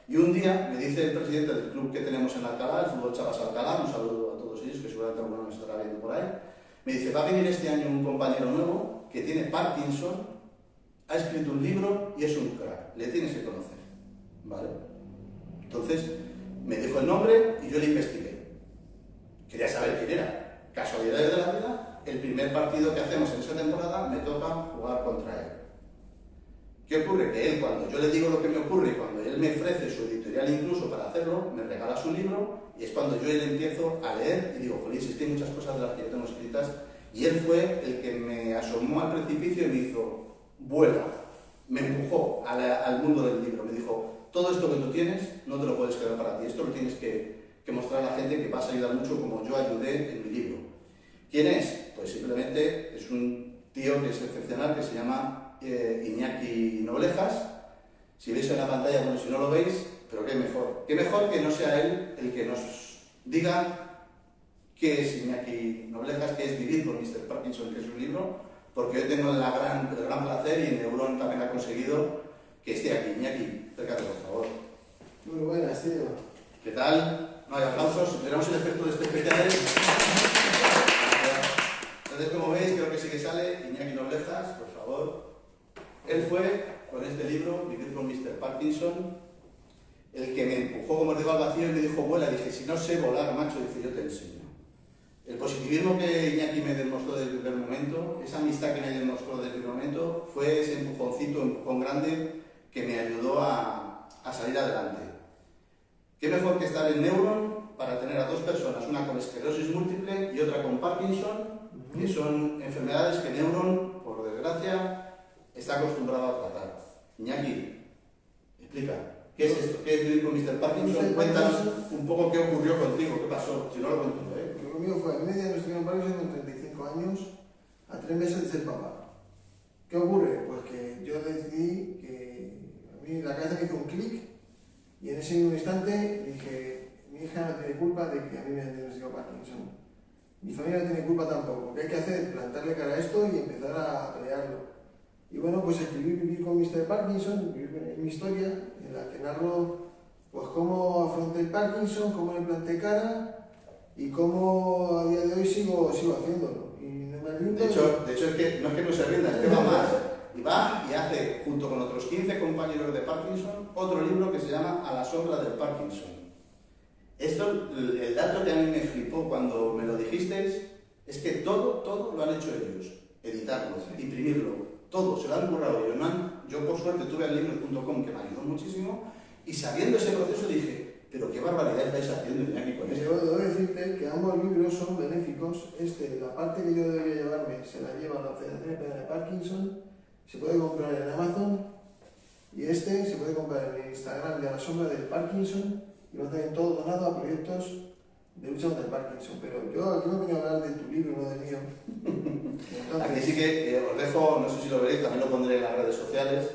Y un día me dice el presidente del club que tenemos en Alcalá, el Fútbol Chapas Alcalá, un saludo a todos ellos, que seguramente alguno nos estará viendo por ahí, me dice, va a venir este año un compañero nuevo que tiene Parkinson, ha escrito un libro y es un crack, le tienes que conocer. ¿Vale? Entonces, me dijo el nombre y yo le investigué. Quería saber quién era. Casualidades de la vida, el primer partido que hacemos en esa temporada me toca jugar contra él. ¿Qué ocurre? Que él, cuando yo le digo lo que me ocurre, cuando él me ofrece su editorial incluso para hacerlo, me regala su libro, y es cuando yo le empiezo a leer y digo, jolín, existen muchas cosas de las que yo tengo escritas, y él fue el que me asomó al precipicio y me hizo, vuela, me empujó al mundo del libro, me dijo, todo esto que tú tienes no te lo puedes quedar para ti, esto lo tienes que mostrar a la gente, que vas a ayudar mucho como yo ayudé en mi libro. ¿Quién es? Pues simplemente es un tío que es excepcional, que se llama Iñaki Noblejas. Si veis en la pantalla, bueno, si no lo veis, pero qué mejor que no sea él el que nos diga qué es Iñaki Noblejas, qué es Vivir con Mr. Parkinson, que es un libro, porque hoy tengo el gran placer, y Neurón también ha conseguido que esté aquí. Iñaki, acércate, por favor. Muy buenas, tío. ¿Qué tal? No hay aplausos, veremos el efecto de este especial. Entonces, como veis, creo que sí que sale Iñaki Noblejas, por favor. Él fue, con este libro, Vivir con Mr. Parkinson, el que me empujó, como os digo, al vacío y me dijo, vuela. Dije, si no sé volar, macho, dice, yo te enseño. El positivismo que Iñaki me demostró desde el primer momento, esa amistad que me demostró desde el primer momento, fue ese empujón grande que me ayudó a salir adelante. ¿Qué mejor que estar en Neuron para tener a dos personas, una con esclerosis múltiple y otra con Parkinson, que son enfermedades que Neuron, por desgracia, está acostumbrado a tratar? Iñaki, explica, ¿qué es esto? ¿Qué es Vivir con Mr. Parkinson? Cuéntanos un poco qué ocurrió contigo, qué pasó, si no lo cuento, ¿eh? Lo conmigo fue en media de los Parkinson con 35 años, a 3 meses de ser papá. ¿Qué ocurre? Pues que yo decidí que a mí la cabeza me hizo un clic, y en ese mismo instante dije, mi hija no tiene culpa de que a mí me haya diagnosticado Parkinson. Mi familia no tiene culpa tampoco. ¿Qué hay que hacer? Plantarle cara a esto y empezar a pelearlo. Y bueno, pues escribí Vivir con Mr. Parkinson, mi historia, en la que narro pues cómo afronté el Parkinson, cómo le planté cara y cómo a día de hoy sigo haciéndolo. Y no me rindo. De hecho es que no se rinda, es que va más. Y va y hace, junto con otros 15 compañeros de Parkinson, otro libro que se llama A la sombra del Parkinson. Esto, el dato que a mí me flipó cuando me lo dijisteis, es que todo lo han hecho ellos. Editarlo, imprimirlo, todo, se lo han borrado ellos. Yo por suerte tuve al libros.com que me ayudó muchísimo y sabiendo ese proceso dije, pero qué barbaridad estáis haciendo aquí con esto. Yo debo decirte que ambos libros son benéficos. La parte que yo debería llevarme se la lleva la Federación Española de Parkinson, se puede comprar en Amazon y se puede comprar en el Instagram de A la sombra del Parkinson y lo hacen todo donado a proyectos de lucha contra el Parkinson. Pero yo aquí no vengo a hablar de tu libro, no del mío. Entonces, Aquí sí que os dejo, no sé si lo veréis, también lo pondré en las redes sociales,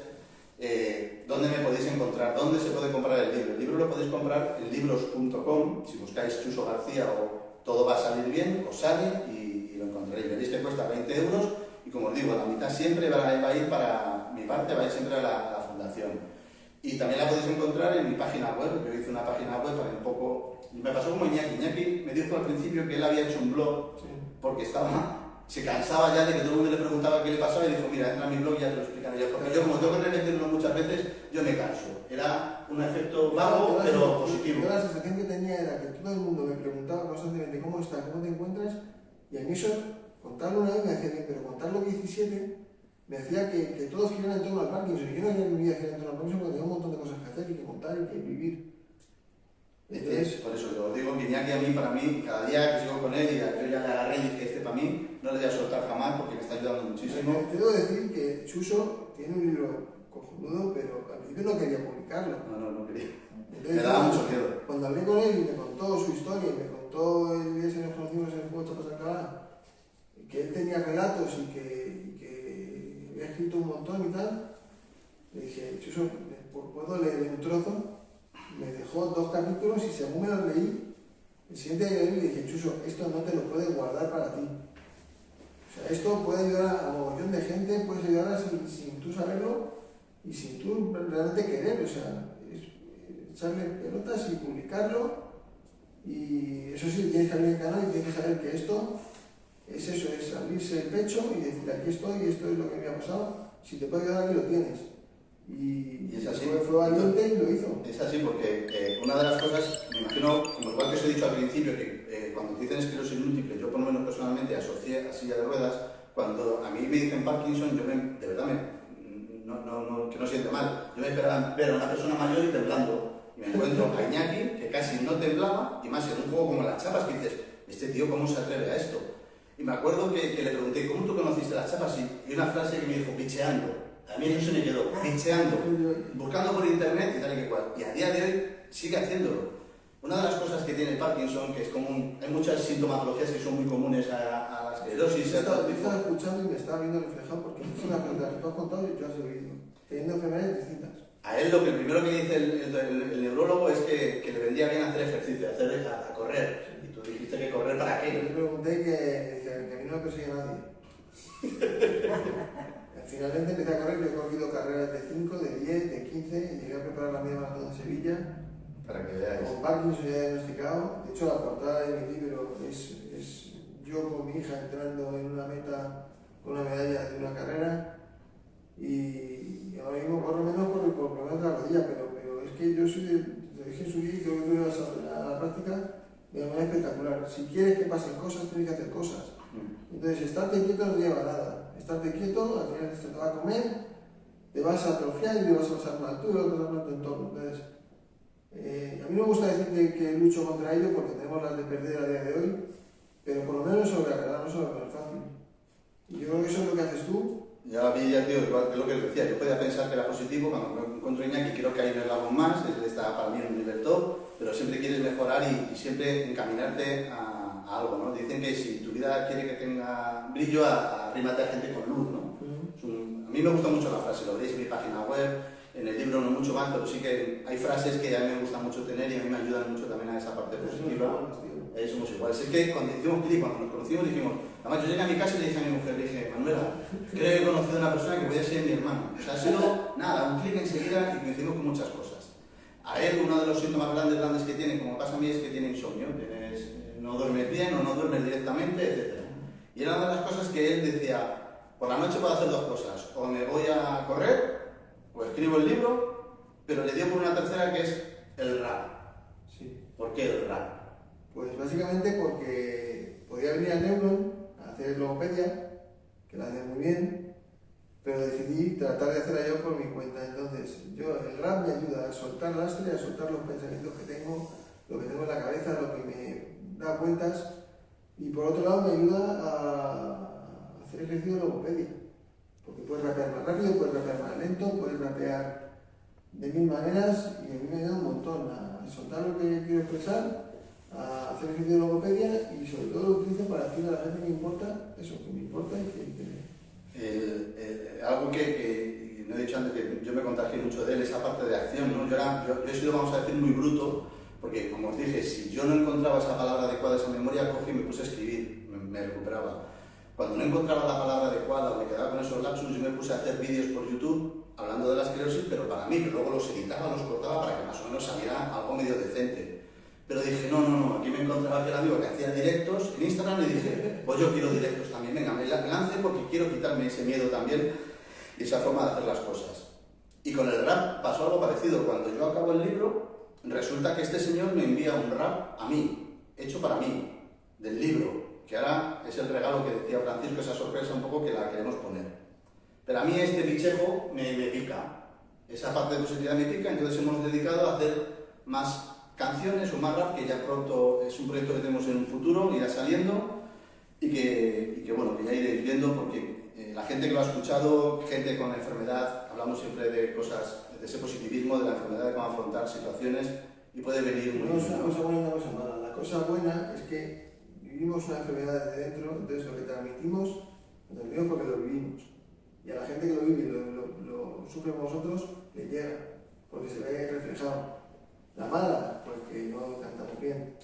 dónde me podéis encontrar, dónde se puede comprar el libro. El libro lo podéis comprar en libros.com, si buscáis Chuso García o Todo va a salir bien, os sale y lo encontraréis. Veréis que cuesta 20 euros y como os digo, la mitad siempre va a ir para mi parte, va a ir siempre a la fundación. Y también la podéis encontrar en mi página web. Yo hice una página web para un poco... Me pasó como Iñaki. Iñaki me dijo al principio que él había hecho un blog porque se cansaba ya de que todo el mundo le preguntaba qué le pasaba y dijo, mira, entra a mi blog y ya te lo explicaré yo. Porque yo, como tengo que repetirlo muchas veces, yo me canso. Era un efecto vago, pero positivo. Yo la sensación que tenía era que todo el mundo me preguntaba constantemente cómo estás, cómo te encuentras, y a mí eso, contarlo una vez me hacía bien, pero contarlo 17 me hacía que todo girara en torno al Parkinson. Y yo no quería mi vida girar en torno al Parkinson porque tenía un montón de cosas que hacer y que contar y que vivir. Entonces, por eso os digo que Iñaki a mí, para mí, cada día que sigo con él y yo ya le agarré y dije, para mí, no le voy a soltar jamás porque me está ayudando muchísimo. Quiero decir que Chuso tiene un libro cojonudo, pero al principio no quería publicarlo. No quería. Entonces, me daba mucho miedo. Cuando hablé con él y me contó su historia y me contó el día que nos conocimos en el Fuego Chapasacalá, que él tenía relatos y que había escrito un montón y tal, le dije, Chuso, ¿puedo leer un trozo? Me dejó 2 capítulos y según me los leí, el siguiente día le dije, Chuso, esto no te lo puedes guardar para ti. O sea, esto puede ayudar a un montón de gente, puedes ayudar sin tú saberlo y sin tú realmente querer. O sea, echarle pelotas y publicarlo. Y eso sí, tienes que abrir el canal y tienes que saber que esto es eso, es abrirse el pecho y decir, aquí estoy y esto es lo que me ha pasado. Si te puede ayudar, aquí lo tienes. Y es así. Fue valiente y lo hizo. Es así porque una de las cosas, me imagino, como igual que os he dicho al principio, que cuando te dicen esclerosis múltiple, yo por lo menos personalmente asocié a silla de ruedas, cuando a mí me dicen Parkinson, yo de verdad que no siente mal. Yo me esperaba ver a una persona mayor y temblando. Y me encuentro a Iñaki, que casi no temblaba, y más en un juego como las chapas, que dices, este tío, ¿cómo se atreve a esto? Y me acuerdo que le pregunté, ¿cómo tú conociste las chapas? Y una frase que me dijo, picheando. A mí eso se me quedó, pincheando, buscando por internet y tal y que cual. Y a día de hoy sigue haciéndolo. Una de las cosas que tiene el Parkinson, que es común, hay muchas sintomatologías que son muy comunes a la esclerosis. Estaba escuchando y me estaba viendo reflejado porque es una pregunta que tú has contado y yo has oído, teniendo enfermedades distintas. A él lo primero que dice el neurólogo es que le vendría bien hacer ejercicio, a correr. Y tú dijiste que correr para qué. Yo le pregunté que a mí no me persigue nadie. Finalmente empecé a correr, yo he corrido carreras de 5, de 10, de 15, y llegué a preparar la media maratón de Sevilla. Para que veáis. Con Parkinson ya diagnosticado. De hecho, la portada de mi libro es yo con mi hija entrando en una meta con una medalla de una carrera. Y ahora mismo corro menos por lo menos la rodilla, pero es que yo lo dije en su día y creo que tú ibas a la práctica de una manera espectacular. Si quieres que pasen cosas, tienes que hacer cosas. Entonces, estarte quieto no lleva a nada. Estarte quieto, al final te va a comer, te vas a atrofiar y te vas a pasar una altura, te vas a pasar tu entorno. Entonces, a mí no me gusta decirte que lucho contra ello porque tenemos las de perder a día de hoy, pero por lo menos sobre arreglar, no sobre lo fácil. Y yo creo que eso es lo que haces tú. Ya vi, ya tío, igual que lo que decía, yo podía pensar que era positivo, cuando me encuentro Iñaki creo que hay un eslabón más, él está para mí en un nivel top, pero siempre quieres mejorar y siempre encaminarte a algo, ¿no? Dicen que si tu vida quiere que tenga brillo, arrímate a gente con luz, ¿no? A mí me gusta mucho la frase, lo veréis en mi página web, en el libro no mucho más, pero sí que hay frases que a mí me gusta mucho tener y a mí me ayudan mucho también a esa parte positiva. Somos iguales. Es que cuando hicimos clic, cuando nos conocimos, dijimos, además yo llegué a mi casa y le dije a mi mujer, le dije, Manuela, creo que he conocido a una persona que podía ser mi hermano. O sea, ha sido nada, un clic enseguida y coincidimos con muchas cosas. a él uno de los síntomas grandes que tiene, como pasa a mí, es que tiene insomnio, no duermes bien o no duermes directamente, etc. Y era una de las cosas que él decía, por la noche puedo hacer dos cosas, o me voy a correr, o escribo el libro, pero le dio por una tercera que es el rap. Sí. ¿Por qué el rap? Pues básicamente porque podía venir a Neuron a hacer logopedia, que la hace muy bien, pero decidí tratar de hacerla yo por mi cuenta. Entonces, el rap me ayuda a soltar lastre, a soltar los pensamientos que tengo, lo que tengo en la cabeza, lo que me da vueltas, y por otro lado me ayuda a hacer ejercicio de logopedia, porque puedes rapear más rápido, puedes rapear más lento, puedes rapear de mil maneras, y a mí me ayuda un montón a soltar lo que quiero expresar, a hacer ejercicio de logopedia, y sobre todo lo utilizo para decirle a la gente que me importa eso, que me importa y que algo que no he dicho antes, que yo me contagié mucho de él, esa parte de acción, ¿no? Yo he sido, vamos a decir, muy bruto, porque como os dije, si yo no encontraba esa palabra adecuada, esa memoria, cogí y me puse a escribir, me recuperaba. Cuando no encontraba la palabra adecuada o me quedaba con esos lapsus, yo me puse a hacer vídeos por YouTube hablando de la esclerosis, pero para mí, que luego los editaba, los cortaba para que más o menos saliera algo medio decente. Pero dije, no, aquí me encontraba aquel amigo que hacía directos en Instagram y dije, pues yo quiero directos también, venga, me lance porque quiero quitarme ese miedo también y esa forma de hacer las cosas. Y con el rap pasó algo parecido. Cuando yo acabo el libro, resulta que este señor me envía un rap a mí, hecho para mí, del libro, que ahora es el regalo que decía Francisco, esa sorpresa un poco que la queremos poner. Pero a mí este bichejo me pica, esa parte de positividad me pica, entonces hemos dedicado a hacer más canciones o más rap, que ya pronto es un proyecto que tenemos en un futuro, irá saliendo y que bueno, que ya iréis viendo, porque la gente que lo ha escuchado, gente con enfermedad, hablamos siempre de cosas, de ese positivismo, de la enfermedad, de cómo afrontar situaciones, y puede venir muy no es bien. una cosa buena y una cosa mala. La cosa buena es que vivimos una enfermedad desde dentro, entonces lo que transmitimos porque lo vivimos. Y a la gente que lo vive y lo sufre con nosotros, le llega, porque se ve reflejado. La mala, porque no cantamos bien.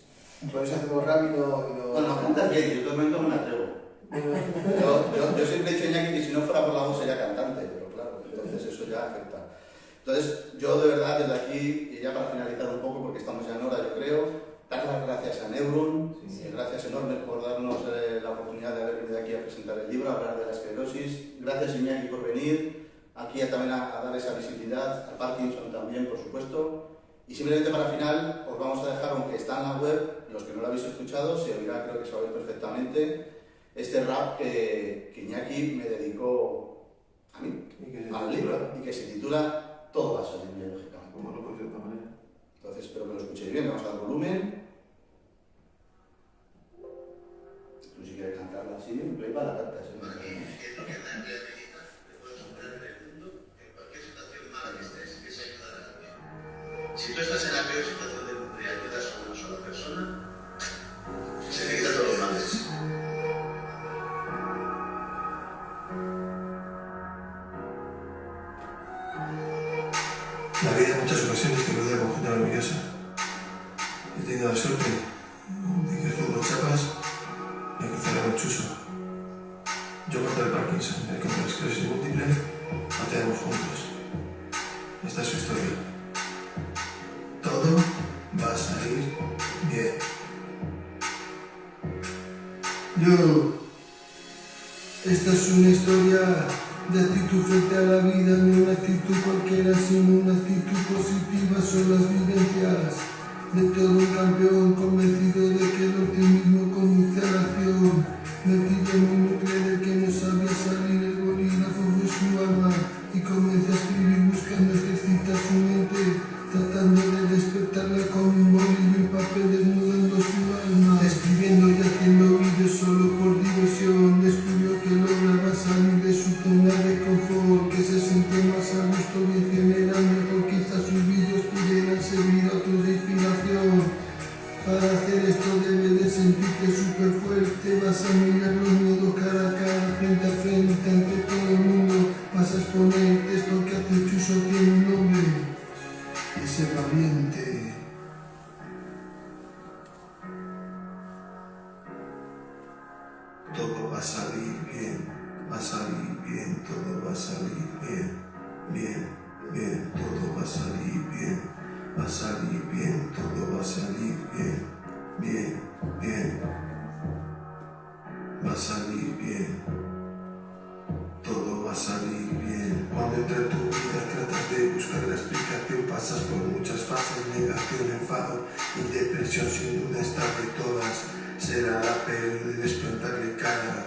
Por eso hacemos rap y no... Bueno, cantas bien, yo de momento no me atrevo. Yo siempre he dicho a Iñaki que si no fuera por la voz sería cantante, pero claro, entonces eso ya afecta. Entonces, yo de verdad desde aquí, y ya para finalizar un poco, porque estamos ya en hora, yo creo, dar las gracias a Neuron, gracias enormes por darnos la oportunidad de haber venido aquí a presentar el libro, a hablar de la esclerosis. Gracias, Iñaki, por venir aquí también a dar esa visibilidad, a Parkinson también, por supuesto. Y simplemente para final os vamos a dejar, aunque está en la web, los que no lo habéis escuchado, se oirá, creo que se va a oír perfectamente, este rap que Iñaki me dedicó a mí, al libro, y que se titula Todo va a salir bien, lógicamente. Como no puede ser de otra manera. Entonces espero que lo escuchéis bien, vamos a dar volumen. Tú si quieres cantarla así, en playback la cantas. Si tú estás en la peor situación del mundo y ayudas a una sola persona, se te quitan todos los males. La vida en muchas ocasiones te rodea con gente maravillosa. He tenido la suerte de crecer con chapas y de crecer con Chuso. Yo contra el Parkinson, el contra la esclerosis múltiple, la tenemos juntos. Esta es su historia. Todo va a salir bien. Esta es una historia de actitud frente a la vida, no una actitud cualquiera, sino una actitud positiva. Son las vivencias de todo un campeón, convencido de que el optimismo conduce a la acción. Metido en un núcleo del que no sabía salir, el bolígrafo fue su alma y comenzó a escribir buscando ejercitar su mente, tratando de despertarla con un bolillo y papel, desnudando su alma, escribiendo y haciendo vídeos solo por diversión. Descubrió que lograba salir de su zona de confort, que se sentía más a gusto y en general mejor. Quizás sus vídeos pudieran servir a otros de inspiración. Para hacer esto debes de sentirte súper fuerte, vas a mirar los miedos cara a cara, frente a frente, ante todo el mundo. Vas a exponerte, esto que hace Chuso tiene un nombre, y ser valiente. Todo va a salir bien, todo va a salir bien, bien, bien, todo va a salir bien, va a salir bien, todo va a salir bien, bien, bien. Va a salir bien, todo va a salir bien. Cuando entra en tu vida tratas de buscar la explicación, pasas por muchas fases, negación, enfado y depresión, sin duda esta de todas será la peor. Debes plantarle cara,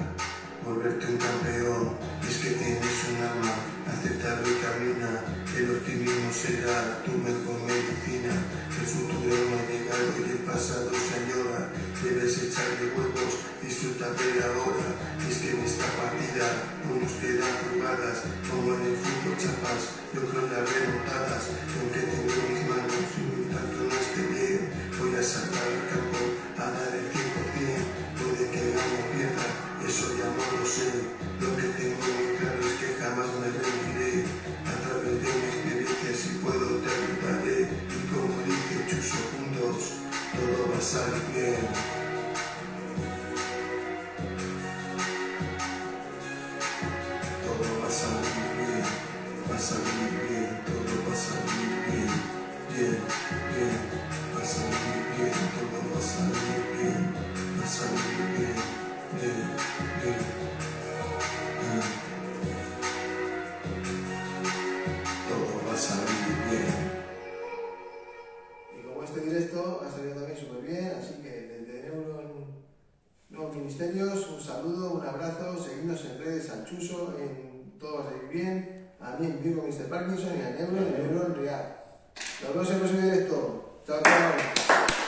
volverte un campeón, y es que tienes un alma, aceptarlo y camina, el optimismo será tu mejor medicina. El futuro no ha llegado y el pasado se añora, debes echarle huevos, disfruta de ahora, y es que en esta partida no nos quedan jugadas, como en el fútbol chapas, yo creo las remontadas, aunque tengo mis manos y mi tanto no esté bien, voy a saltar al campo a dar el 100%, puede que gane o pierda, eso ya no lo sé, lo que tengo muy claro es que jamás me rendiré, a través de mi experiencia si puedo te ayudaré, y como dice Chuso juntos, todo va a salir bien. Todo va a salir bien, va a salir bien, todo va a salir bien, bien, bien, va a salir bien, todo va a salir bien, va a salir bien, bien, bien, bien. Todo va a salir bien. Y como este directo ha salido también súper bien, así que desde Neuron Nuevos Ministerios, un saludo, un abrazo, seguidnos en redes al Chuso, en Todo va a salir bien, a mí en Vivo Mr. Parkinson y a Neuron Real. Nos vemos en el próximo directo. Chao, chao.